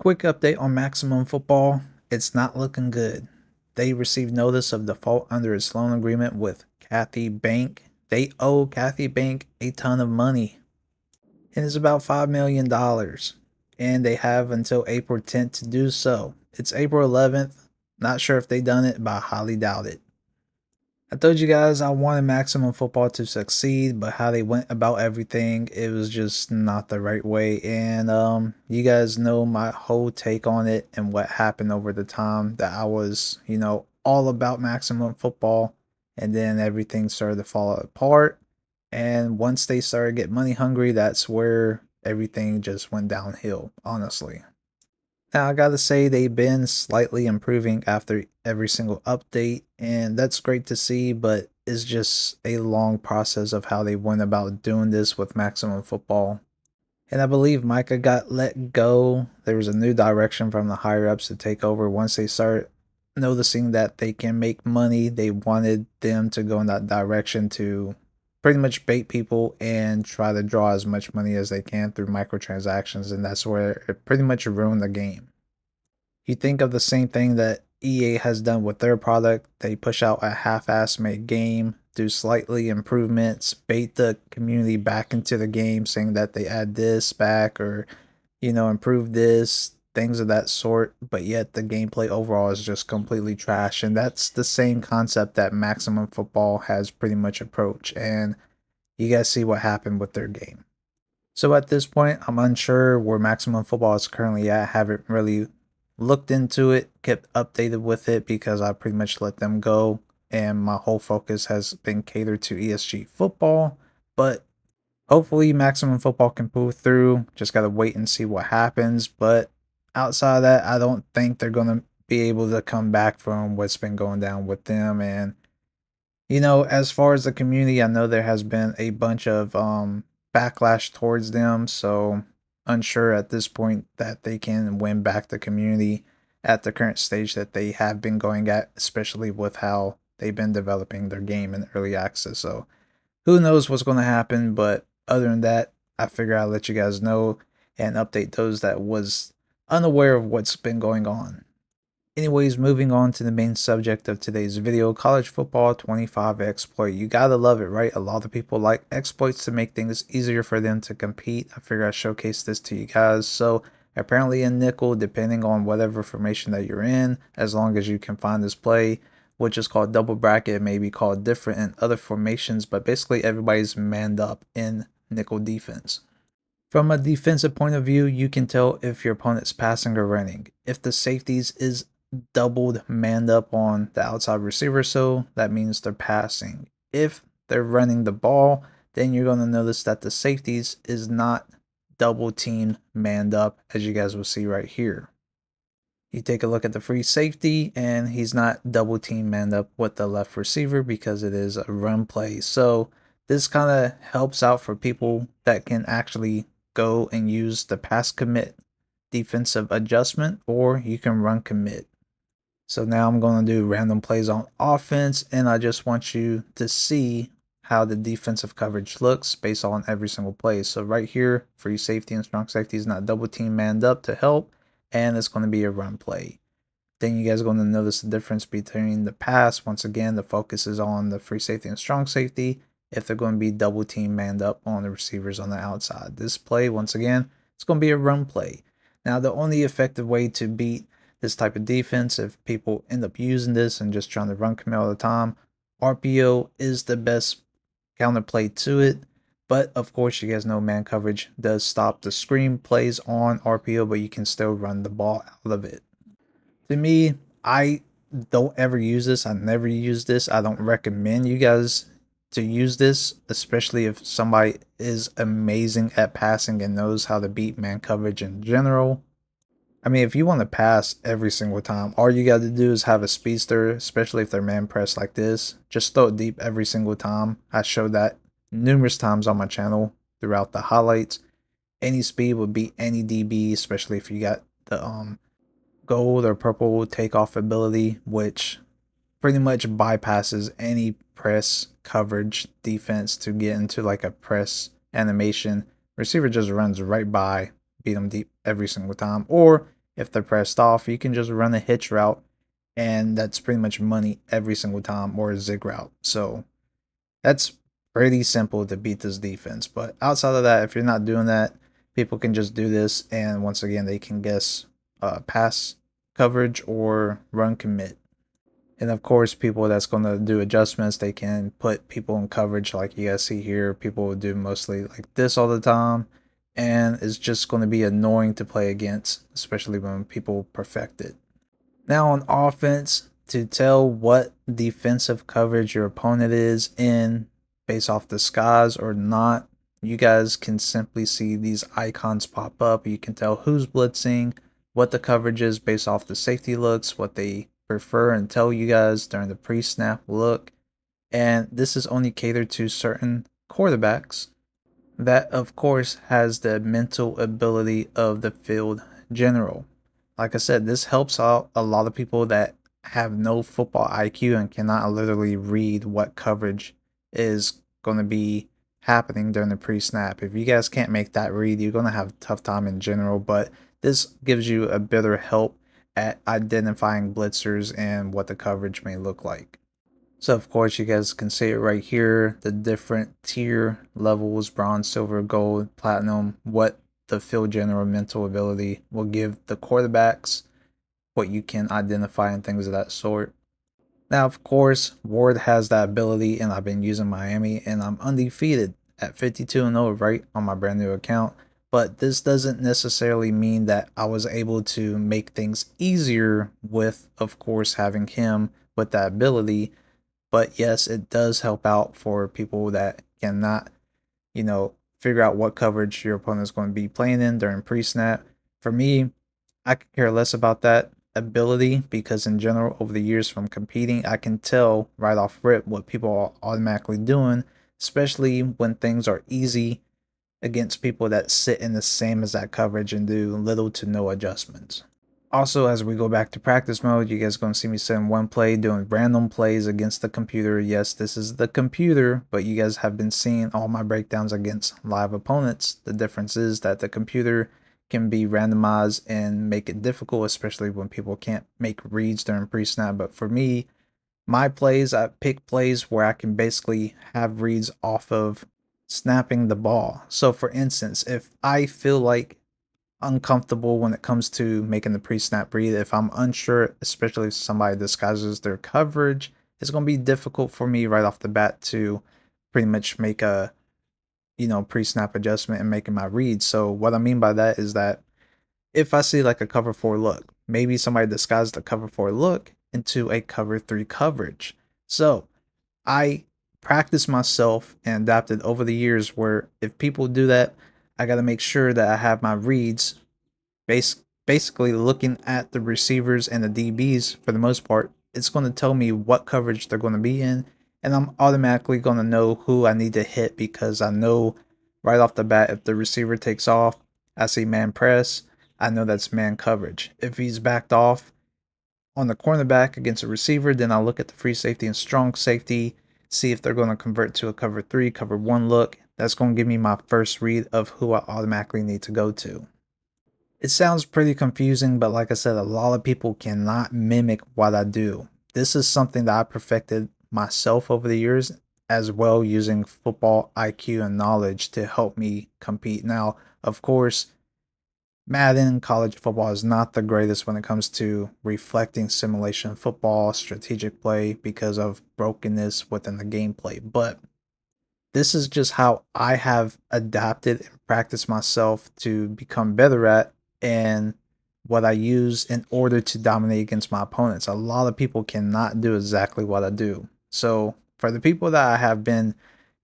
Quick update on Maximum Football. It's not looking good. They received notice of default under its loan agreement with Kathy Bank. They owe Kathy Bank a ton of money, and it's about $5 million. And they have until April 10th to do so. It's April 11th. Not sure if they done it, but I highly doubt it. I told you guys I wanted Maximum Football to succeed, but how they went about everything, it was just not the right way. And you guys know my whole take on it and what happened over the time that I was, all about Maximum Football, and then everything started to fall apart. And once they started to get money hungry, that's where everything just went downhill, honestly. Now, I gotta say, they've been slightly improving after every single update, and that's great to see, but it's just a long process of how they went about doing this with Maximum Football. And I believe Micah got let go. There was a new direction from the higher ups to take over. Once they start noticing that they can make money, they wanted them to go in that direction to pretty much bait people and try to draw as much money as they can through microtransactions, and that's where it pretty much ruined the game. You think of the same thing that EA has done with their product. They push out a half-ass made game, do slightly improvements, bait the community back into the game, saying that they add this back or, improve this, things of that sort. But yet the gameplay overall is just completely trash. And that's the same concept that Maximum Football has pretty much approached. And you guys see what happened with their game. So at this point, I'm unsure where Maximum Football is currently at. I haven't really looked into it, kept updated with it because I pretty much let them go, and my whole focus has been catered to ESG football. But hopefully, Maximum Football can pull through. Just gotta wait and see what happens. But outside of that, I don't think they're gonna be able to come back from what's been going down with them. And as far as the community, I know there has been a bunch of backlash towards them, so unsure at this point that they can win back the community at the current stage that they have been going at, especially with how they've been developing their game in early access. So who knows what's going to happen, but other than that, I figure I'll let you guys know and update those that was unaware of what's been going on. Anyways, moving on to the main subject of today's video, college football 25 exploit. You gotta love it, right? A lot of people like exploits to make things easier for them to compete. I figure I showcase this to you guys. So apparently in nickel, depending on whatever formation that you're in, as long as you can find this play, which is called double bracket, it may be called different in other formations, but basically everybody's manned up in nickel defense. From a defensive point of view, you can tell if your opponent's passing or running. If the safeties is doubled manned up on the outside receiver, so that means they're passing. If they're running the ball, then you're going to notice that the safeties is not double team manned up, as you guys will see right here. You take a look at the free safety, and he's not double team manned up with the left receiver because it is a run play. So this kind of helps out for people that can actually go and use the pass commit defensive adjustment, or you can run commit. So now I'm going to do random plays on offense, and I just want you to see how the defensive coverage looks based on every single play. So right here, free safety and strong safety is not double team manned up to help, and it's going to be a run play. Then you guys are going to notice the difference between the pass. Once again, the focus is on the free safety and strong safety if they're going to be double team manned up on the receivers on the outside. This play, once again, it's going to be a run play. Now, the only effective way to beat this type of defense, if people end up using this and just trying to run commit all the time, RPO is the best counterplay to it. But of course, you guys know man coverage does stop the screen plays on RPO, but you can still run the ball out of it. To me, I don't ever use this. I never use this. I don't recommend you guys to use this, especially if somebody is amazing at passing and knows how to beat man coverage in general. I mean, if you want to pass every single time, all you got to do is have a speedster, especially if they're man pressed like this. Just throw it deep every single time. I showed that numerous times on my channel throughout the highlights. Any speed would beat any DB, especially if you got the gold or purple takeoff ability, which pretty much bypasses any press coverage defense to get into like a press animation. Receiver just runs right by, beat them deep every single time. Or If they're pressed off, you can just run a hitch route, and that's pretty much money every single time, or a zig route. So that's pretty simple to beat this defense. But outside of that, if you're not doing that, people can just do this, and once again, they can guess pass coverage or run commit. And of course, people that's going to do adjustments, they can put people in coverage like you guys see here. People will do mostly like this all the time. And it's just going to be annoying to play against, especially when people perfect it. Now on offense, to tell what defensive coverage your opponent is in based off the skies or not, you guys can simply see these icons pop up. You can tell who's blitzing, what the coverage is based off the safety looks, what they prefer and tell you guys during the pre-snap look. And this is only catered to certain quarterbacks that of course has the mental ability of the field general. Like I said, this helps out a lot of people that have no football IQ and cannot literally read what coverage is going to be happening during the pre-snap. If you guys can't make that read, you're going to have a tough time in general, but this gives you a better help at identifying blitzers and what the coverage may look like. So of course you guys can see it right here, the different tier levels, bronze, silver, gold, platinum, what the field general mental ability will give the quarterbacks, what you can identify and things of that sort. Now of course Ward has that ability and I've been using Miami and I'm undefeated at 52-0 right on my brand new account. But this doesn't necessarily mean that I was able to make things easier with of course having him with that ability, but yes, it does help out for people that cannot, figure out what coverage your opponent is going to be playing in during pre-snap. For me, I could care less about that ability because in general, over the years from competing, I can tell right off rip what people are automatically doing, especially when things are easy against people that sit in the same exact coverage and do little to no adjustments. Also, as we go back to practice mode, you guys are going to see me setting one play, doing random plays against the computer. Yes, this is the computer, but you guys have been seeing all my breakdowns against live opponents. The difference is that the computer can be randomized and make it difficult, especially when people can't make reads during pre-snap. But for me, my plays, I pick plays where I can basically have reads off of snapping the ball. So for instance, if I feel like uncomfortable when it comes to making the pre-snap read. If I'm unsure, especially if somebody disguises their coverage, it's going to be difficult for me right off the bat to pretty much make a pre-snap adjustment and making my read. So what I mean by that is that if I see like a cover 4 look, maybe somebody disguised the cover 4 look into a cover 3 coverage. So I practiced myself and adapted over the years where if people do that, I got to make sure that I have my reads basically looking at the receivers and the DBs for the most part. It's going to tell me what coverage they're going to be in, and I'm automatically going to know who I need to hit because I know right off the bat if the receiver takes off, I see man press, I know that's man coverage. If he's backed off on the cornerback against a receiver, then I'll look at the free safety and strong safety, see if they're going to convert to a cover 3, cover 1 look. That's going to give me my first read of who I automatically need to go to. It sounds pretty confusing, but like I said, a lot of people cannot mimic what I do. This is something that I perfected myself over the years, as well using football IQ and knowledge to help me compete. Now, of course, Madden college football is not the greatest when it comes to reflecting simulation football, strategic play because of brokenness within the gameplay, but this is just how I have adapted and practiced myself to become better at and what I use in order to dominate against my opponents. A lot of people cannot do exactly what I do. So for the people that I have been,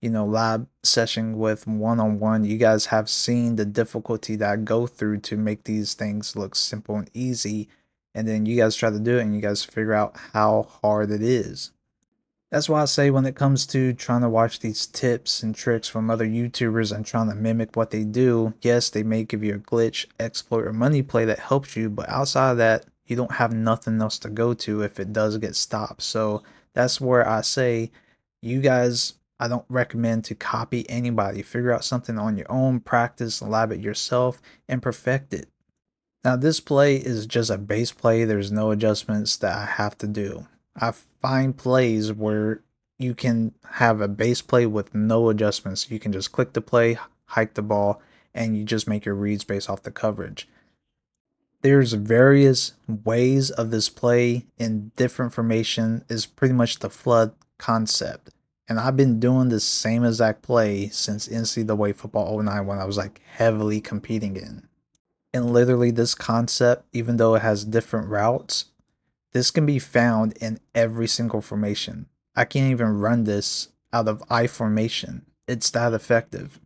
lab session with one on one, you guys have seen the difficulty that I go through to make these things look simple and easy. And then you guys try to do it and you guys figure out how hard it is. That's why I say when it comes to trying to watch these tips and tricks from other YouTubers and trying to mimic what they do, yes, they may give you a glitch, exploit, or money play that helps you, but outside of that, you don't have nothing else to go to if it does get stopped. So that's where I say, you guys, I don't recommend to copy anybody. Figure out something on your own, practice, lab it yourself, and perfect it. Now, this play is just a base play. There's no adjustments that I have to do. I find plays where you can have a base play with no adjustments. You can just click the play, hike the ball, and you just make your reads based off the coverage. There's various ways of this play, and different formation is pretty much the flood concept. And I've been doing this same exact play since NCAA Football '09 when I was like heavily competing in. And literally, this concept, even though it has different routes, this can be found in every single formation. I can't even run this out of I formation. It's that effective.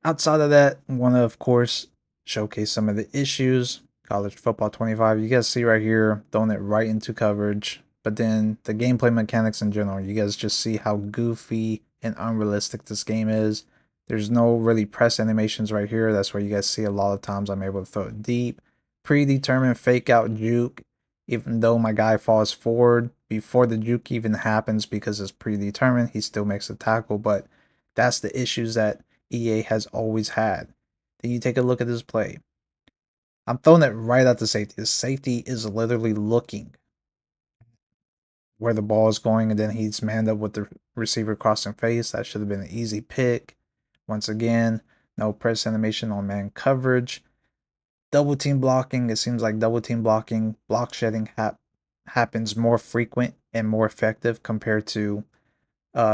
Outside of that, I want to, of course, showcase some of the issues. College Football 25, you guys see right here, throwing it right into coverage. But then the gameplay mechanics in general, you guys just see how goofy and unrealistic this game is. There's no really press animations right here. That's where you guys see a lot of times I'm able to throw it deep. Predetermined fake out juke, even though my guy falls forward before the juke even happens because it's predetermined, he still makes a tackle. But that's the issues that EA has always had. Then you take a look at this play. I'm throwing it right at the safety. The safety is literally looking where the ball is going, and then he's manned up with the receiver crossing face. That should have been an easy pick. Once again, no press animation on man coverage. Double team blocking. It seems like double team blocking, block shedding happens more frequent and more effective compared to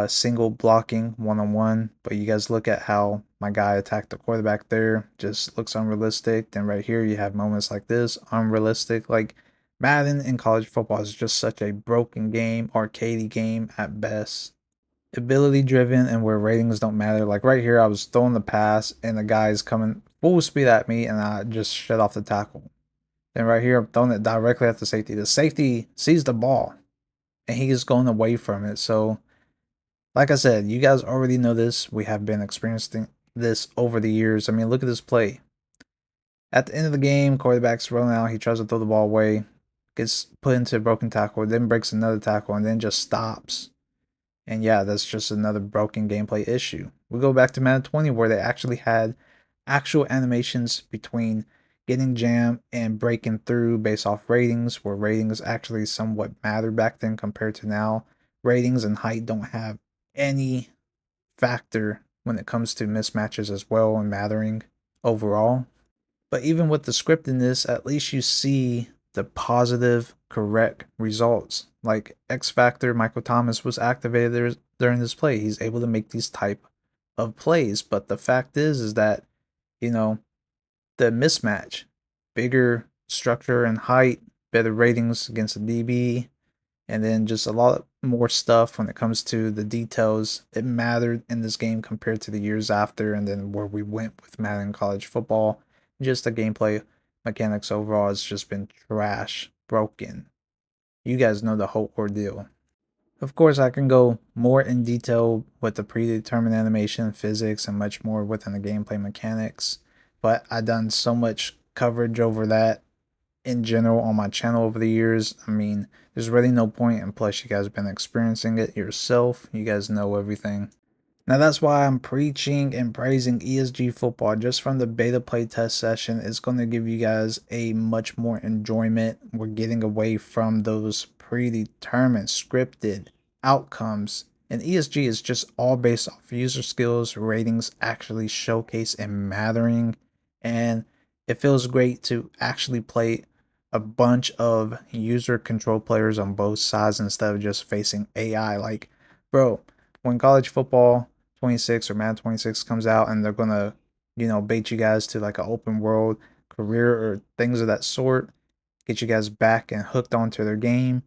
single blocking one-on-one. But you guys look at how my guy attacked the quarterback there. Just looks unrealistic. Then right here you have moments like this, unrealistic. Like Madden in college football is just such a broken game, arcadey game at best. Ability driven and where ratings don't matter. Like right here, I was throwing the pass and the guy is coming full speed at me and I just shut off the tackle. Then right here, I'm throwing it directly at the safety. The safety sees the ball and he is going away from it. So like I said, you guys already know this. We have been experiencing this over the years. I mean, look at this play. At the end of the game, quarterback's rolling out. He tries to throw the ball away, gets put into a broken tackle, then breaks another tackle, and then just stops. And yeah, that's just another broken gameplay issue. We go back to Madden 20 where they actually had actual animations between getting jammed and breaking through based off ratings, where ratings actually somewhat matter back then compared to now. Ratings and height don't have any factor when it comes to mismatches as well and mattering overall. But even with the scriptedness, at least you see the positive, correct results. Like X Factor, Michael Thomas was activated during this play. He's able to make these type of plays. But the fact is that, you know, the mismatch, bigger structure and height, better ratings against the DB, and then just a lot more stuff when it comes to the details. It mattered in this game compared to the years after, and then where we went with Madden college football. Just the gameplay mechanics overall has just been trash, broken. You guys know the whole ordeal. Of course, I can go more in detail with the predetermined animation, physics, and much more within the gameplay mechanics, but I've done so much coverage over that in general on my channel over the years. I mean, there's really no point, and plus you guys have been experiencing it yourself. You guys know everything. Now that's why I'm preaching and praising ESG football. Just from the beta playtest session, it's going to give you guys a much more enjoyment. We're getting away from those predetermined scripted outcomes. And ESG is just all based off user skills, ratings actually showcase and mattering. And it feels great to actually play a bunch of user control players on both sides instead of just facing AI. Like, bro, when college football 26 or Madden 26 comes out and they're gonna, bait you guys to like an open world career or things of that sort, get you guys back and hooked onto their game.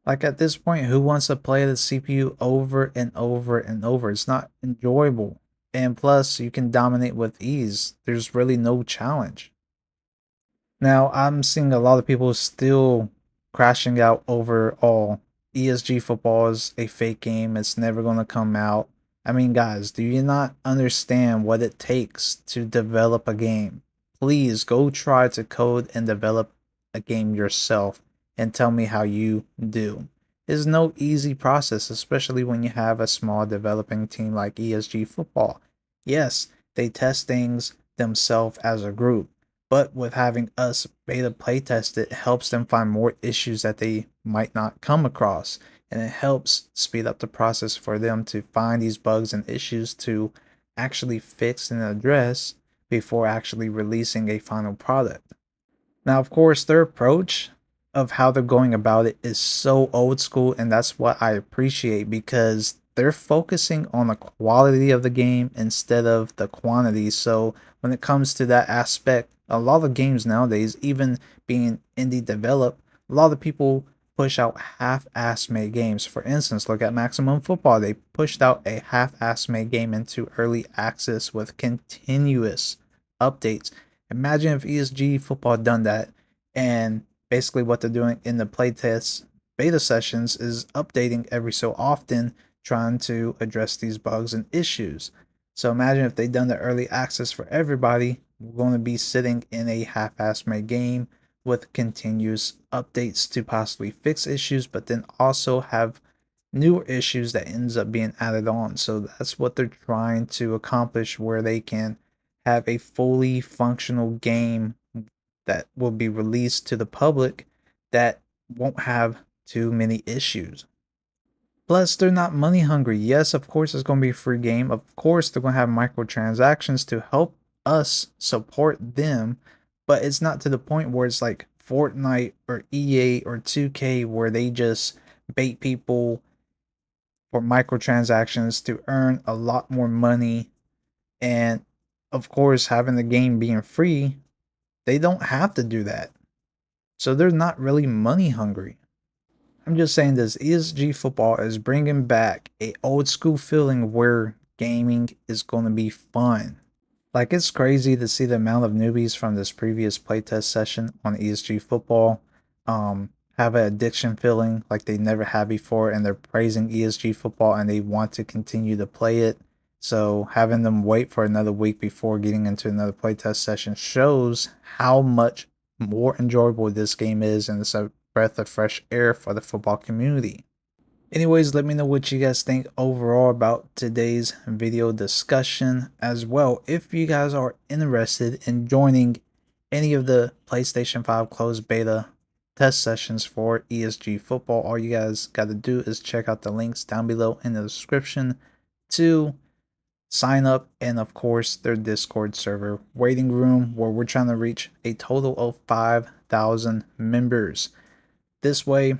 Like at this point, who wants to play the CPU over and over and over? It's not enjoyable. And plus, you can dominate with ease. There's really no challenge. Now, I'm seeing a lot of people still crashing out over, oh, ESG football is a fake game. It's never going to come out. I mean, guys, do you not understand what it takes to develop a game? Please go try to code and develop a game yourself and tell me how you do. It's no easy process, especially when you have a small developing team like ESG football. Yes, they test things themselves as a group, But with having us beta playtest it helps them find more issues that they might not come across. And it helps speed up the process for them to find these bugs and issues to actually fix and address before actually releasing a final product. Now, of course, their approach of how they're going about it is so old school, and that's what I appreciate because they're focusing on the quality of the game instead of the quantity. So, when it comes to that aspect, a lot of games nowadays, even being indie developed, a lot of people push out half-ass made games. For instance, look at Maximum Football. They pushed out a half-ass made game into early access with continuous updates. Imagine if ESG football had done that, and basically what they're doing in the playtest beta sessions is updating every so often, trying to address these bugs and issues. So imagine if they'd done the early access for everybody, we're going to be sitting in a half-assed made game with continuous updates to possibly fix issues, but then also have newer issues that ends up being added on. So that's what they're trying to accomplish, where they can have a fully functional game that will be released to the public that won't have too many issues. Plus, they're not money hungry. Yes, of course, it's going to be a free game. Of course, they're going to have microtransactions to help us support them, but it's not to the point where it's like Fortnite or EA or 2K where they just bait people for microtransactions to earn a lot more money. And of course, having the game being free, they don't have to do that. So they're not really money hungry. I'm just saying this ESG football is bringing back a old school feeling where gaming is going to be fun. Like, it's crazy to see the amount of newbies from this previous playtest session on ESG football have an addiction feeling like they never had before, and they're praising ESG football and they want to continue to play it. So having them wait for another week before getting into another playtest session shows how much more enjoyable this game is, and it's a breath of fresh air for the football community. Anyways, let me know what you guys think overall about today's video discussion as well. If you guys are interested in joining any of the PlayStation 5 closed beta test sessions for ESG football, all you guys got to do is check out the links down below in the description to sign up, and of course their Discord server waiting room, where we're trying to reach a total of 5,000 members. This way,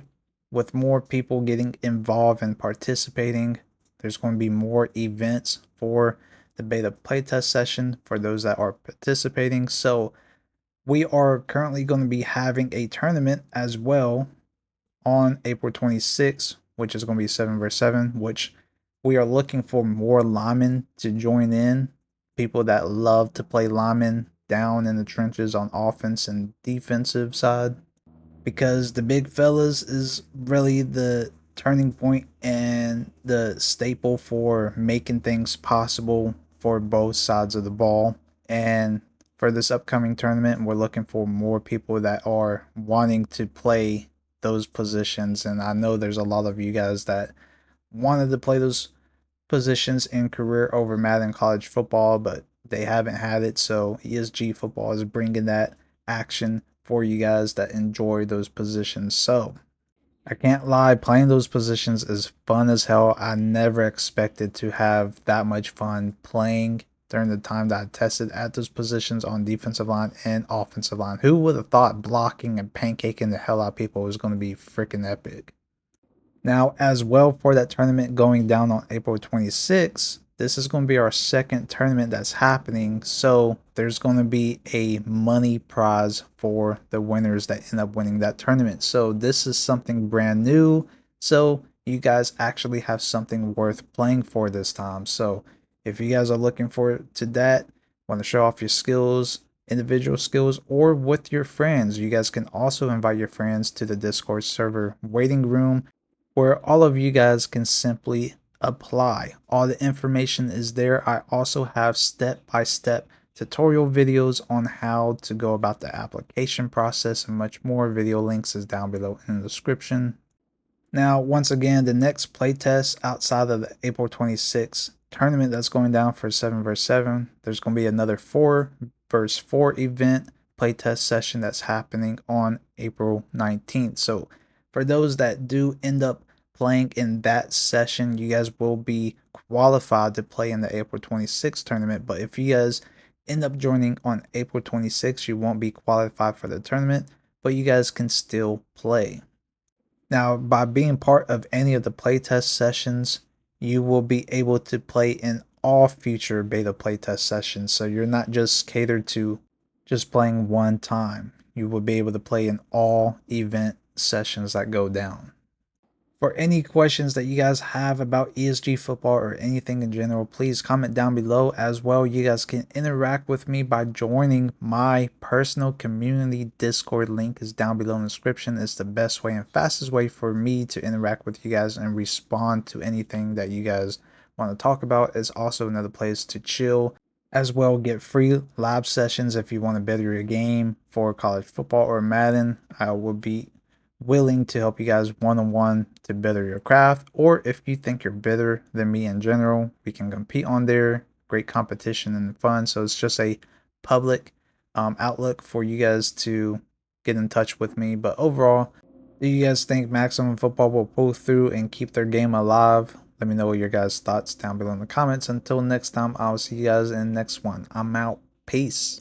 with more people getting involved and participating, there's going to be more events for the beta playtest session for those that are participating. So we are currently going to be having a tournament as well on April 26th, which is going to be 7 vs 7, which we are looking for more linemen to join in. People that love to play linemen down in the trenches on offense and defensive side, because the big fellas is really the turning point and the staple for making things possible for both sides of the ball. And for this upcoming tournament, we're looking for more people that are wanting to play those positions. And I know there's a lot of you guys that wanted to play those positions in career over Madden college football, but they haven't had it. So ESG football is bringing that action for you guys that enjoy those positions. So I can't lie, playing those positions is fun as hell. I never expected to have that much fun playing during the time that I tested at those positions on defensive line and offensive line. Who would have thought blocking and pancaking the hell out of people was going to be freaking epic? Now, as well, for that tournament going down on April 26th, this is going to be our second tournament that's happening. So there's going to be a money prize for the winners that end up winning that tournament. So this is something brand new. So you guys actually have something worth playing for this time. So if you guys are looking forward to that, want to show off your skills, individual skills, or with your friends, you guys can also invite your friends to the Discord server waiting room, where all of you guys can simply apply. All the information is there. I also have step-by-step tutorial videos on how to go about the application process and much more. Video links is down below in the description. Now, once again, the next playtest outside of the April 26th tournament that's going down for 7 vs 7, there's going to be another 4 vs 4 event playtest session that's happening on April 19th. So for those that do end up playing in that session, you guys will be qualified to play in the April 26th tournament. But if you guys end up joining on April 26th, you won't be qualified for the tournament, but you guys can still play. Now, by being part of any of the playtest sessions, you will be able to play in all future beta playtest sessions. So you're not just catered to just playing one time. You will be able to play in all event sessions that go down. For any questions that you guys have about ESG football or anything in general, please comment down below. As well, you guys can interact with me by joining my personal community Discord. Link is down below in the description. It's the best way and fastest way for me to interact with you guys and respond to anything that you guys want to talk about. It's also another place to chill. As well, get free live sessions if you want to better your game for college football or Madden. I will be willing to help you guys one-on-one to better your craft, or if you think you're better than me in general, we can compete on there. Great competition and fun. So it's just a public outlook for you guys to get in touch with me. But overall, do you guys think Maximum Football will pull through and keep their game alive? Let me know what your guys' thoughts down below in the comments. Until next time, I'll see you guys in the next one. I'm out. Peace.